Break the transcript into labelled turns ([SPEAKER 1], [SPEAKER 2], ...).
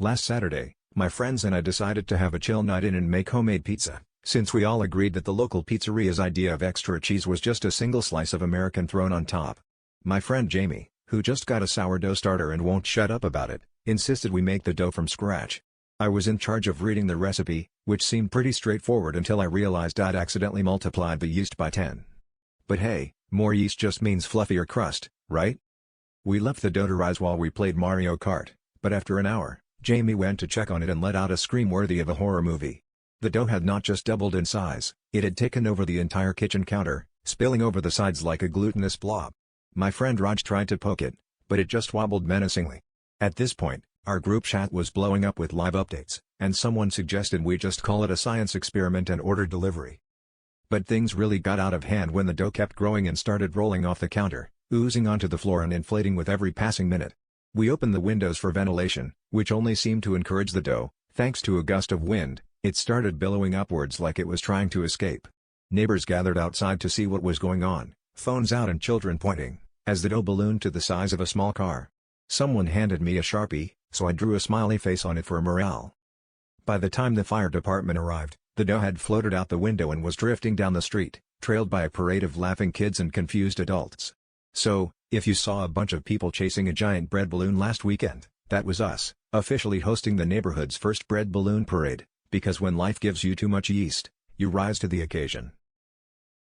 [SPEAKER 1] Last Saturday, my friends and I decided to have a chill night in and make homemade pizza, since we all agreed that the local pizzeria's idea of extra cheese was just a single slice of American thrown on top. My friend Jamie, who just got a sourdough starter and won't shut up about it, insisted we make the dough from scratch. I was in charge of reading the recipe, which seemed pretty straightforward until I realized I'd accidentally multiplied the yeast by 10. But hey, more yeast just means fluffier crust, right? We left the dough to rise while we played Mario Kart, but after an hour, Jamie went to check on it and let out a scream worthy of a horror movie. The dough had not just doubled in size, it had taken over the entire kitchen counter, spilling over the sides like a glutinous blob. My friend Raj tried to poke it, but it just wobbled menacingly. At this point, our group chat was blowing up with live updates, and someone suggested we just call it a science experiment and order delivery. But things really got out of hand when the dough kept growing and started rolling off the counter, oozing onto the floor and inflating with every passing minute. We opened the windows for ventilation, which only seemed to encourage the dough. Thanks to a gust of wind, it started billowing upwards like it was trying to escape. Neighbors gathered outside to see what was going on, phones out and children pointing, as the dough ballooned to the size of a small car. Someone handed me a Sharpie, so I drew a smiley face on it for morale. By the time the fire department arrived, the dough had floated out the window and was drifting down the street, trailed by a parade of laughing kids and confused adults. So, if you saw a bunch of people chasing a giant bread balloon last weekend, that was us, officially hosting the neighborhood's first bread balloon parade, because when life gives you too much yeast, you rise to the occasion.